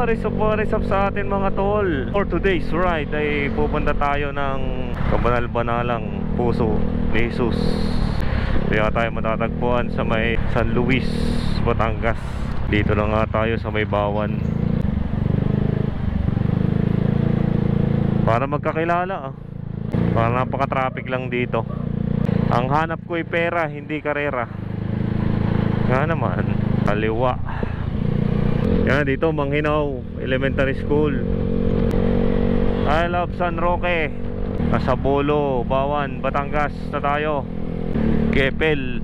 What is up sa atin mga tol? For today's ride ay pupunta tayo ng kabanal-banalang puso ni Jesus. Kaya tayo matatagpuan sa may San Luis, Batangas. Dito na nga tayo sa may Bawan para magkakilala. Para napaka-traffic lang dito. Ang hanap ko ay pera, hindi karera. Nga naman, kaliwa. Yan, dito Manghinaw Elementary School. I love San Roque. Nasa Bolo, Bawan, Batangas na tayo. Kepel.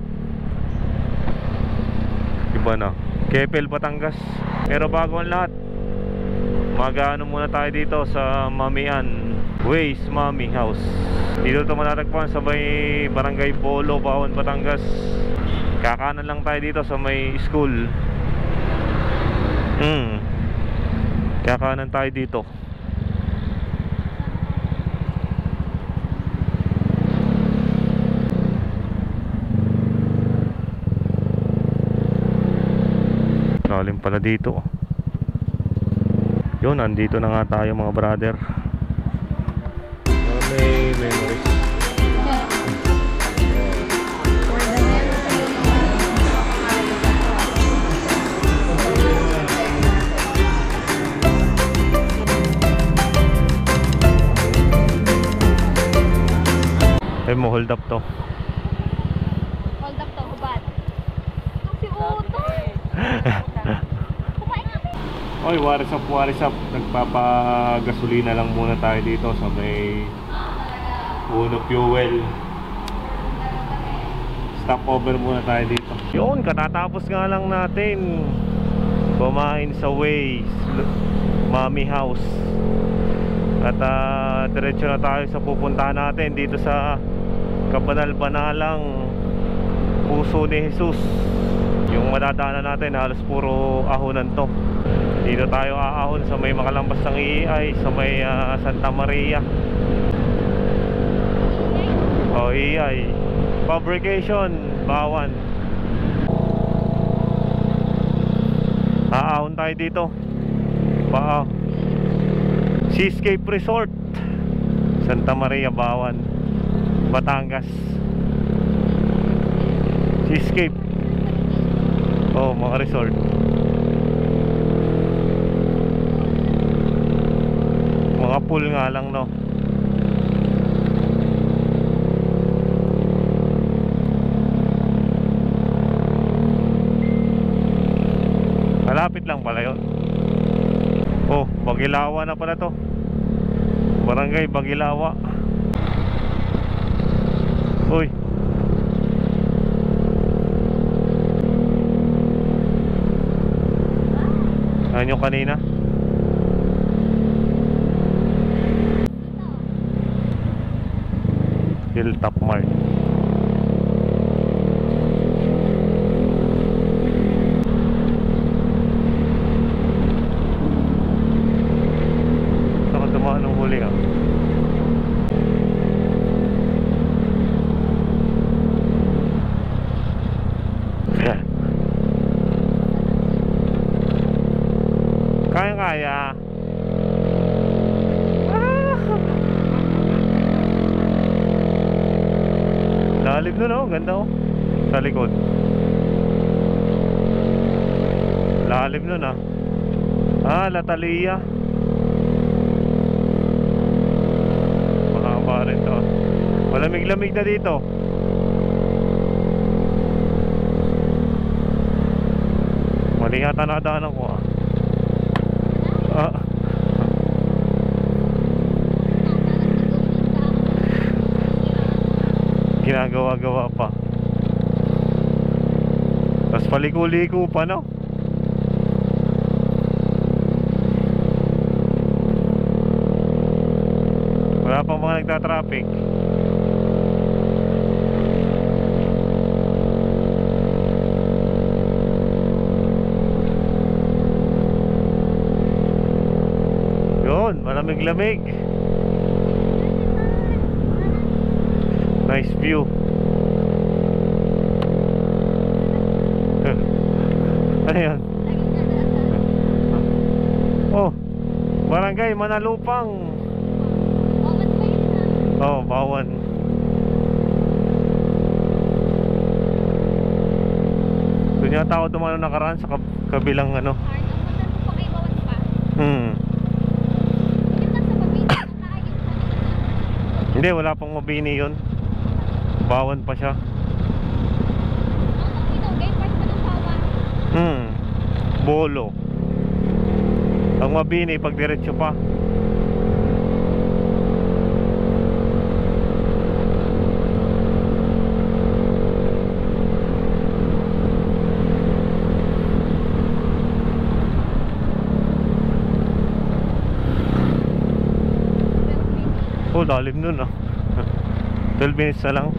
Iba na, Kepel, Batangas. Pero bago ang lahat, mag-ano muna tayo dito sa Mamian Ways Mami House. Dito ito matatagpuan sa may Barangay Bolo, Bawan, Batangas. Kakanan lang tayo dito sa may school. Kakanan tayo dito. Lalim pala dito. Yun, nandito na nga tayo mga brother. May memories. Ay mo, hold up to. Hold up to, hubad. Si Uto. Oy, what is up, what is up? Nagpapagasolina lang muna tayo dito sa may Uno Fuel. Stop over muna tayo dito. Yun, katatapos nga lang natin kumain sa Ways Mami House. At diretso na tayo sa pupuntahan natin dito sa kabanal-banalang puso ni Jesus. Yung madadaanan natin halos puro ahonan to. Dito tayo aahon sa may makalambas ng Iay, sa may Santa Maria. Iay Fabrication, Bawan. Aahon tayo dito Seascape Resort, Santa Maria, Bawan, Batangas. Seascape. Mga resort. Mga pool nga lang, no. Malapit lang pala yun. Bagilawa na pala to. Barangay Bagilawa. Uy. Ano yung kanina? Hilltop Mart. Anong huli ka? Kaya lalim nun, oh, ganda, oh. Sa likod lalim nun, Latalia. Rin to. Malamig-lamig na dito. Mali yata nakadaanan ko, ginagawa-gawa pa. Tapos paliko-liko pa, no? Wala pang mga nagtatraffic. Yun, malamig-lamig. Nice view. Ano yan? Barangay Manalupang. Bawat ba yun na? Oh, Bawan. Doon yata ako dumano nakaraan sa kabilang ano. Hard. Ang punta mo pa kay Bawat pa. Hmm. Yung nasa Mabini na tayo. Hindi, wala pang Mabini yun. Bawan pa siya. Ang Inogay, part pa ng Bawan. Hmm. Bolo. Ang Mabini pag diretso pa. Oh, lalim nun ah. 12 minutes na lang.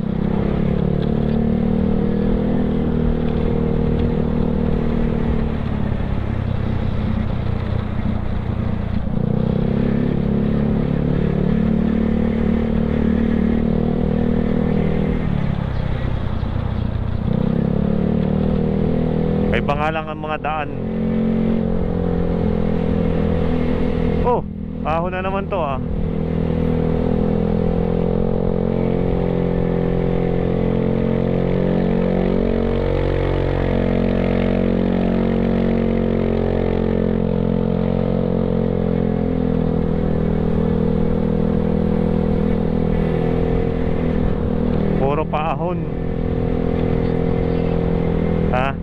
May pangalang ang mga daan. Oh, ahon na naman to ah. Puro paahon. Ha?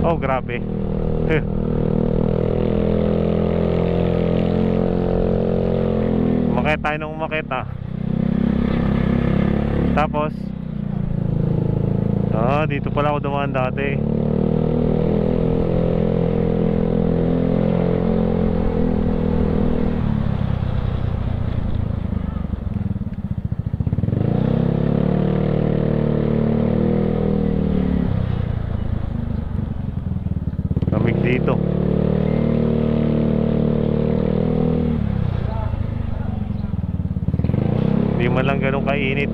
Oh, grabe. Umakit tayo ng umakit ah. Tapos dito pala ako dumaan dati. Lamig dito. Hindi man lang ganun kainit.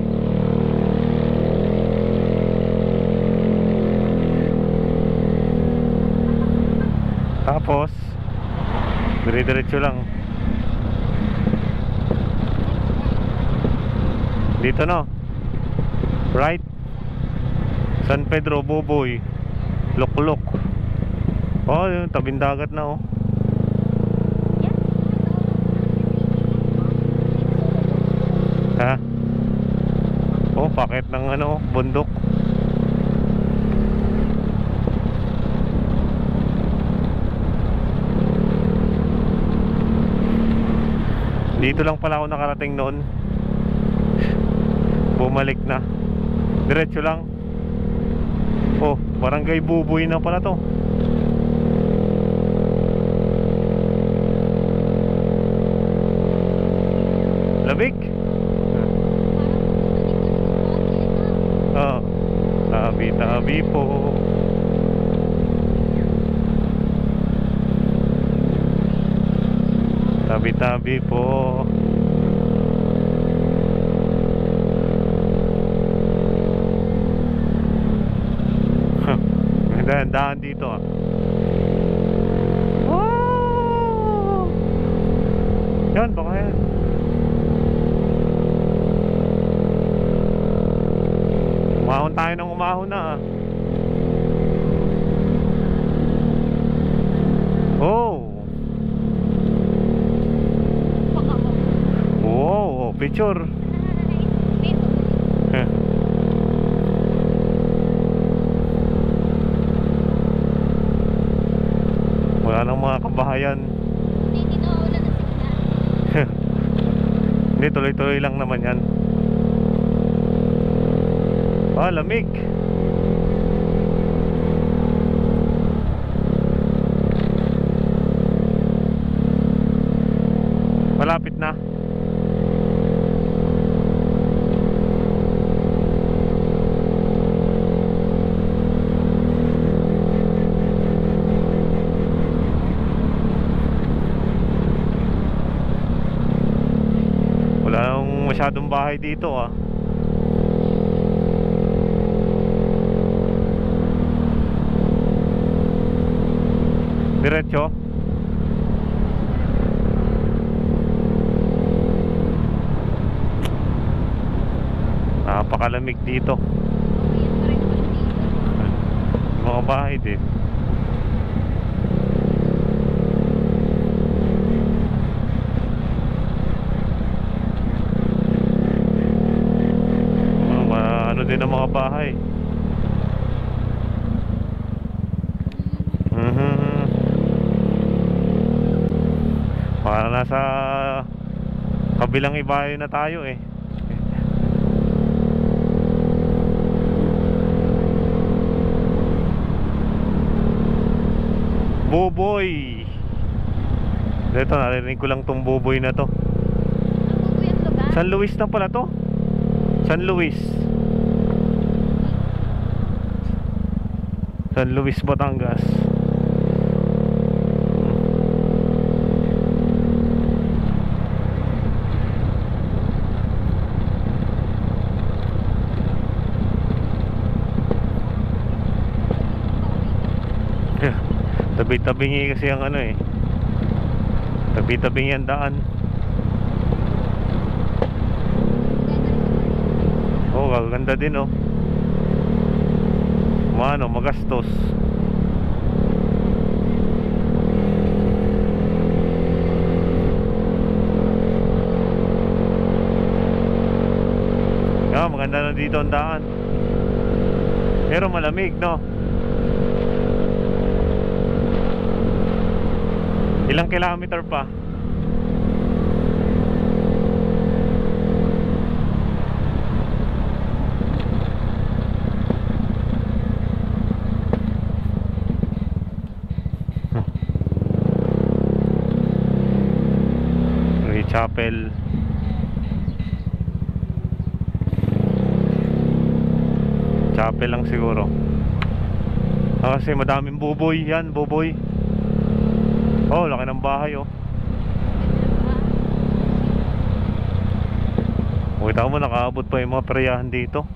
Tapos dire-diretso lang. Dito no. Right. San Pedro, Buboy, Luklok. Oh, yung tabing dagat na oh. Ha? Oh, pakit ng ano, bundok. Dito lang pala ako nakarating noon. Bumalik na. Diretso lang. Oh, Barangay Buboy na pala to. Lamig. Oh, tabi-tabi po. Tabi-tabi po. May daan dito ah. Oh! Yan, baka yan. Umahon tayo ng umahon na ah. Oh! Wow, picture. Wala nang mga kabahayan. Hindi na wala na sila. Hindi, tuloy-tuloy lang naman yan. Ah, lamig. Malapit na. Wala nang masyadong bahay dito ah. Diretso. Napakalamig dito. Ayan pa rin naman dito. Mga bahay din. Ano din ang mga bahay. Para nasa kabilang ibayo na tayo eh. Buboy. Ito, narinig ko lang tong buboy na to. Ang buboy ang lugar? San Luis na pala to. San Luis. San Luis, Batangas. Tabi-tabingi kasi ang ano eh. Tabi-tabingi ang daan. Oh, gaganda din oh. Mano, magastos. Maganda na dito ang daan. Pero malamig, no? Ilang kilometer pa? Chapel. Chapel lang siguro. Kasi madaming buboy yan, buboy. Oh, laki ng bahay oh. Kita mo, nakaabot pa yung mga peryahan dito.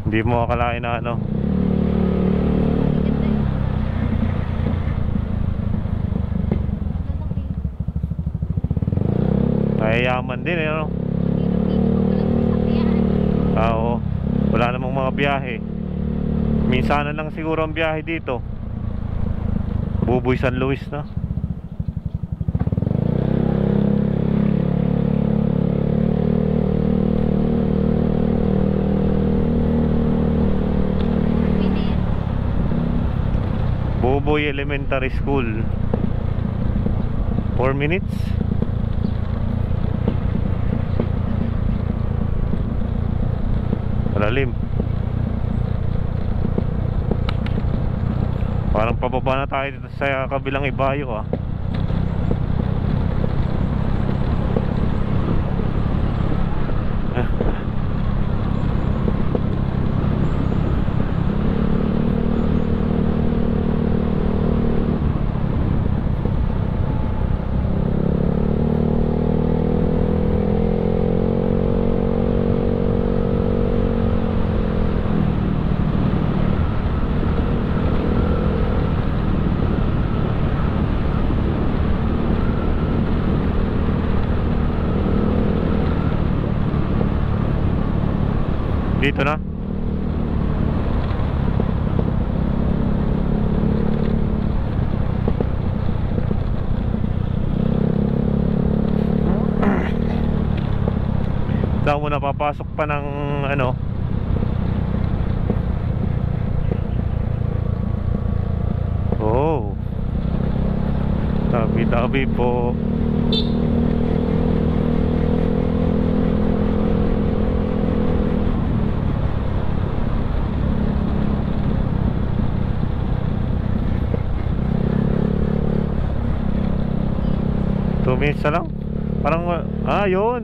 Hindi mo akalain na ano. Yayaman din eh, ano? Oo. Wala namang mga biyahe. Minsan lang siguro ang biyahe dito. Buboy San Luis na. Buboy Elementary School. 4 minutes. Malalim. Parang pababa na tayo dito sa kabilang ibayo ah. Dito na. Saan mo napapasok pa ng ano? Oh, tabi-tabi po. Minutes na lang. Parang, yun.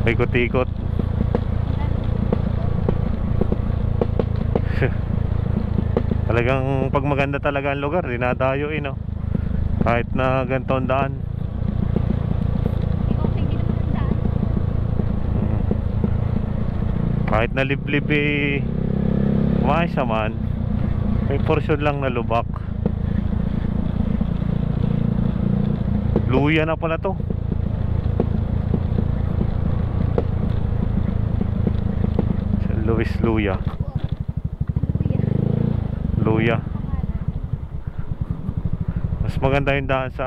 Ikot-ikot. Talagang pag maganda talaga ang lugar, dinadayo no. Kahit na ganito ang daan. Okay, di naman ang daan. Kahit na liblib eh, maayos naman. May portion lang na lubak. Luya na pala to. San Luis Luya. Luya. Mas maganda yung daan sa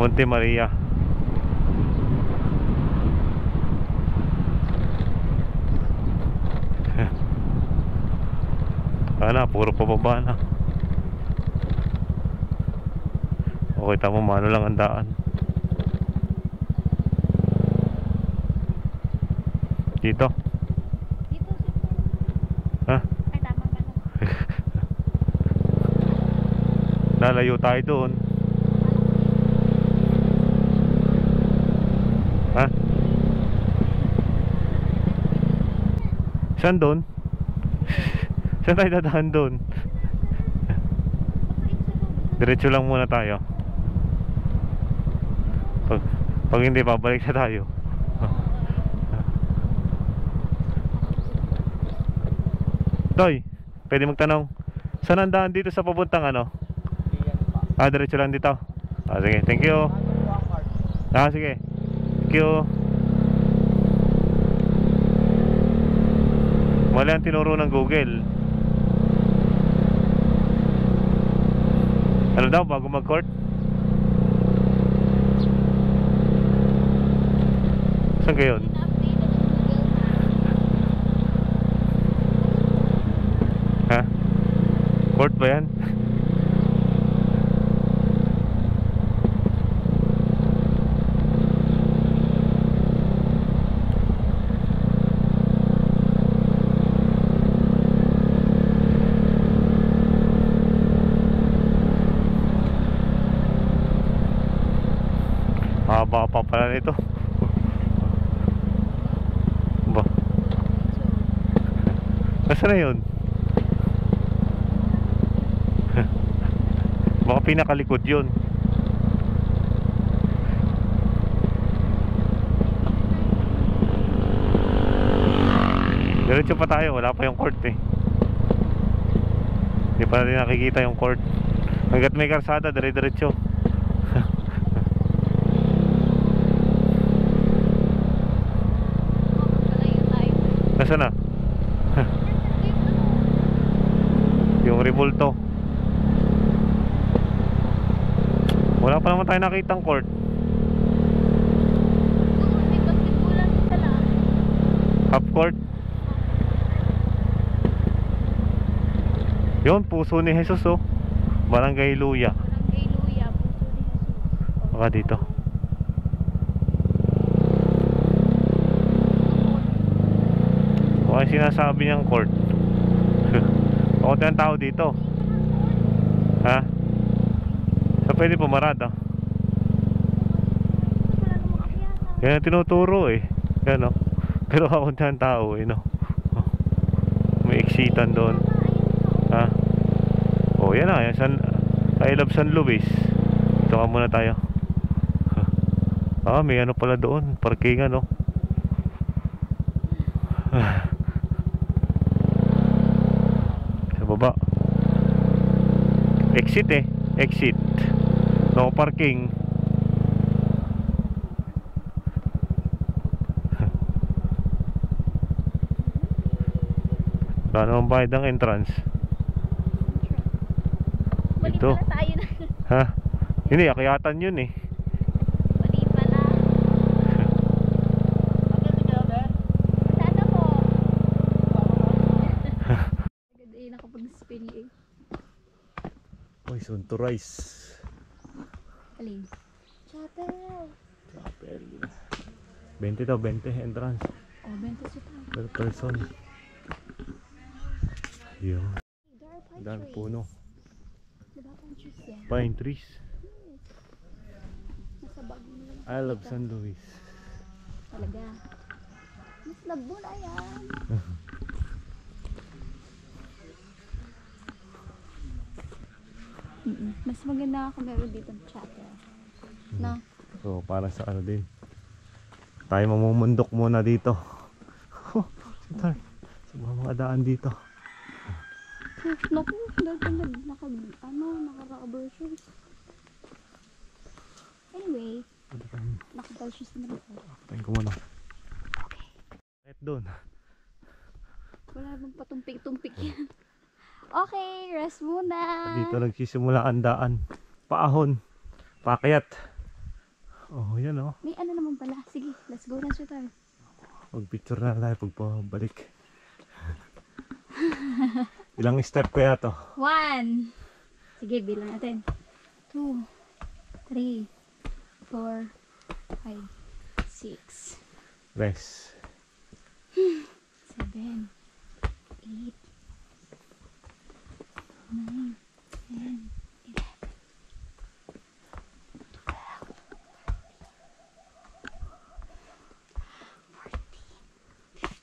Monte Maria. Ana, puro pababa na. Okay, tama, mano lang ang daan. Dito. Dito, Ha? ay tama ka na. Lalayo tayo doon. Ha? Saan doon? Saan tayo dadaan doon? Diretso lang muna tayo. Pag hindi, babalik na tayo. Toy, pwede magtanong, saan ang daan dito sa papuntang ano? Diretso lang dito. Sige, thank you. Sige, thank you. Mali ang tinuro ng Google. Ano daw, bago mag-court? Saan kayo yun? Ha? Court ba yan? Haba pa pala nito. Ba? Nasaan na yun? Baka pinakalikod yun. Diretso pa tayo, wala pa yung court eh. Hindi pa natin nakikita yung court. Hanggat may karsada, dire-diretso. Nasaan na? Yung Revolto. Wala pa naman tayo nakitang court. Half court. Yun, Puso ni Jesus oh. Barangay Luya. Barangay Luya, Puso ni Jesus. Baka dito. Baka sinasabi niyang court. Bakit ang tao dito? Ha? So pwede pumarada. Yan ang tinuturo eh. Yan oh. Pero ako ang tao eh no. May exitan doon. Ha? Oh yan na. I love San Luis. Ito ka muna tayo. May ano pala doon. Parkingan no. Sa baba. Exit eh. Exit. No parking. Wala namang bayad ang entrance. Bali Ito. pala tayo na. Ha? Hindi, akyatan yun eh. Bali pala. Sana po. Agad eh, nakapag-spill eh. Uy, soon to rise. Alin? Chapel. Chapel. 20 daw, 20 entrance. Oh, 20 sa tayo. Per person. Yun. There are pine Dami trees. puno. Diba pine trees yan? Pine trees. Nasa bag mo lang. I love San Luis. Talaga. Mas love mo na yan. Mas maganda ako meron dito ng chapel. No? So para sa ano din. Tayo mamumundok muna dito. Sa mga daan dito. Naku, dahil naka-rubber shoes. Anyway, naka-rubber shoes naman ako. Tayo ko muna. Kahit doon. Wala bang patumpik-tumpik yan. Okay, rest muna. Dito nagsisimula ang daan. Paahon. Paakyat. Oh, yan oh. May ano naman pala. Sige, let's go na siya tayo. Mag-picture na tayo pagpabalik. Ilang step kaya to? 1. Sige, bilang natin. 2, 3, 4, 5, 6. Rest. 7, 8, 9, 10, 11, 12, 13, 14, 15,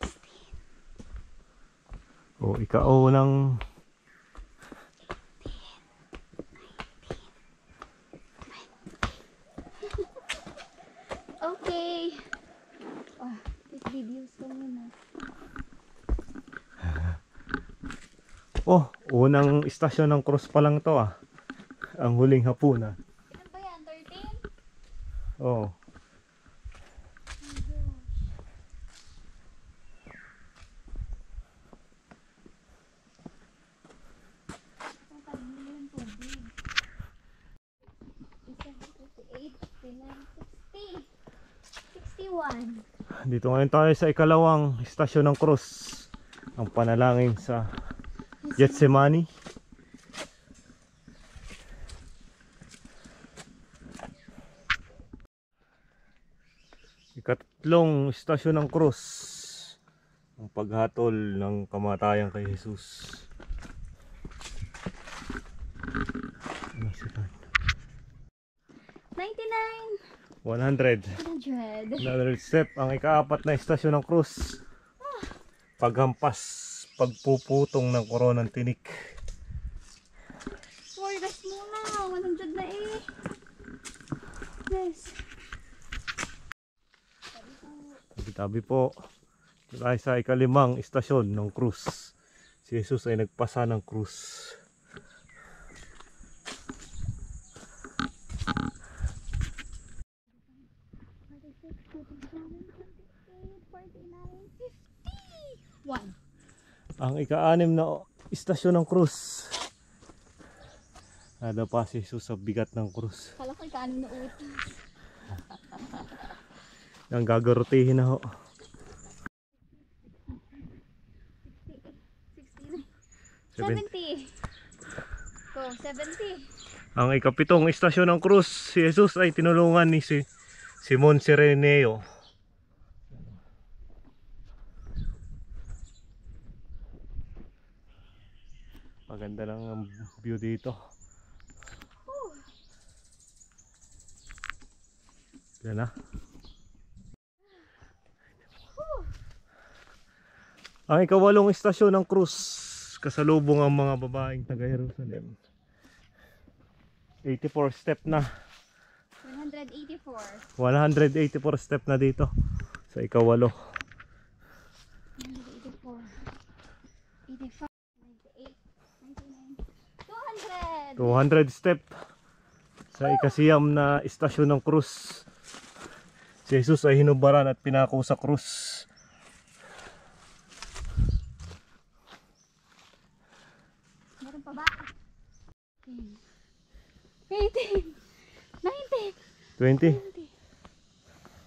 16, O, ikaunang okay. Oh, take videos ko muna. oh, unang istasyon ng cross pa lang to ah. Ang huling hapunan. Ilan ba yan? 13? Oh. Dito ngayon tayo sa ikalawang istasyon ng cross. Ang panalangin sa Getsemani. Ikatlong istasyon ng cross. Ang paghatol ng kamatayan kay Jesus. 99. 100. 100. Another step, ang ikaapat na istasyon ng krus. Paghampas, pagpuputong ng koronang tinik. Boy, rest muna. 100 na eh. Yes. Tabi-tabi po. Ito tayo sa ikalimang istasyon ng krus. Si Jesus ay nagpasa ng krus. Ang ika-anim na istasyon ng krus. Nada pa si Jesus sa bigat ng krus. Kala ko ikaano na utos. Ang gagarutihin na ho. 70. Go, 70. Ang ikapitong istasyon ng krus, si Jesus ay tinulungan ni si Simon Sireneo. Maganda lang ang view dito. Yan na. Ang ikawalong istasyon ng krus, kasalubong ang mga babaeng taga Jerusalem. 84 step na. 184. 184 step na dito sa ikawalo. 184. 85. 98. 99. 200. 200 step sa ikasiyam na istasyon ng krus. Si Jesus ay hinubaran at pinako sa krus. Meron pa ba? 18. 19. 20.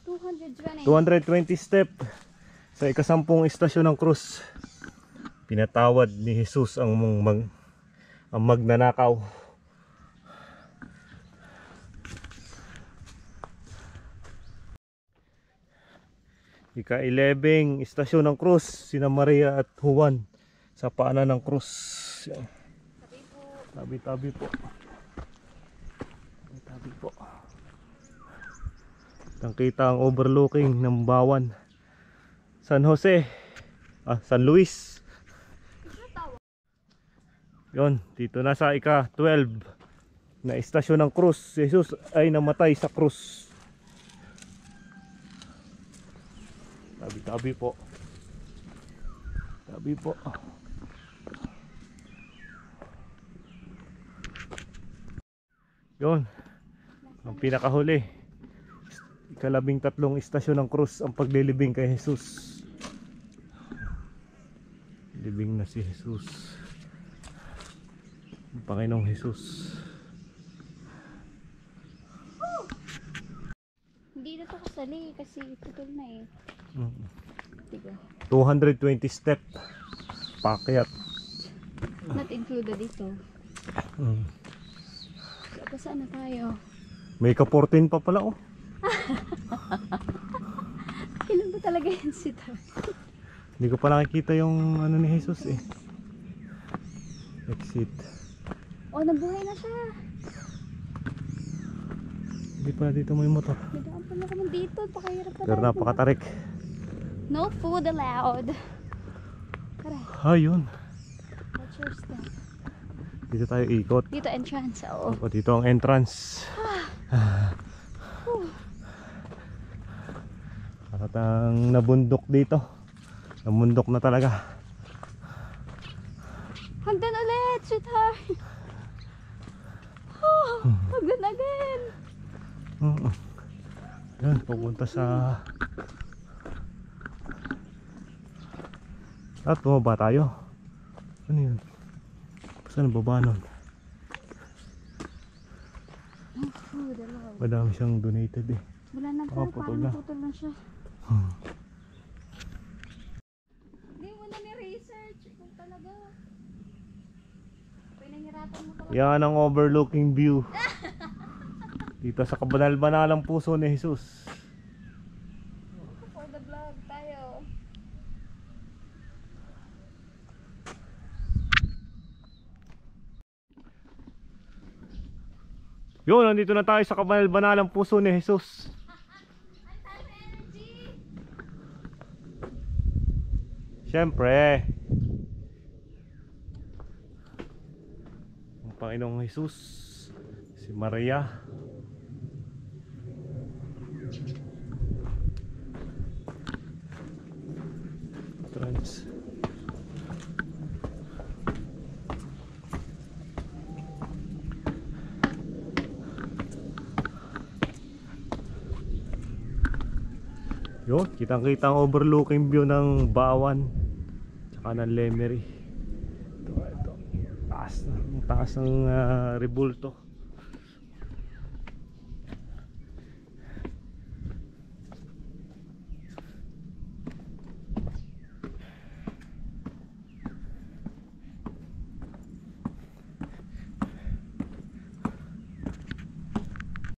220. 220 step sa ikasampung istasyon ng krus. Pinatawad ni Jesus ang magnanakaw. Ika-11 istasyon ng krus, sina Maria at Juan sa paanan ng krus. Tabi-tabi po. Tabi po. Kita ang overlooking ng Bawan, San Jose, San Luis. Yon, dito na sa ika-12 na istasyon ng krus. Si Jesus ay namatay sa krus. Tabi-tabi po. Tabi po. Yon, ang pinakahuli. Ika-13 istasyon ng krus ang paglilibing kay Jesus. Libing na si Jesus. Ang Panginoong Jesus. Hindi na to kasali kasi tutol na eh. Diba? 220 step pakyat. Not included dito. Saka saan na tayo? May ka-14 pa pala oh. Kailan ba talaga yan si Tar? Hindi ko pa nakikita yung ano ni Jesus eh. Exit. Oh, nabuhay na siya. Hindi pala dito may motor. Nadaan pala naman dito. Pakahirap na Pero napakatarik. No food allowed. Tara, Ayun. watch your step. Dito tayo ikot. Dito entrance, oo. O dito ang entrance. At ang nabundok dito. Nabundok na talaga. Hagdan ulit, sweetheart. Oh, hagdan again. Yan, pupunta sa... At bumaba tayo. Ano yun? Saan ang baba nun? No food allowed. Madami siyang donated eh. Wala na po, putol parang na. putol na siya. Hindi mo na ni-research. Ikaw talaga. Pinahirapan mo talaga. Yan ang overlooking view. Dito sa kabanal-banalang puso ni Jesus. For the vlog tayo. Yun, nandito na tayo sa kabanal-banalang puso ni Jesus. Siyempre, ang Panginoong Jesus, si Maria. Trans. Yun, kitang-kita ang overlooking view ng Bawan tsaka ng Lemery. Ito. Taas ng Rebulto.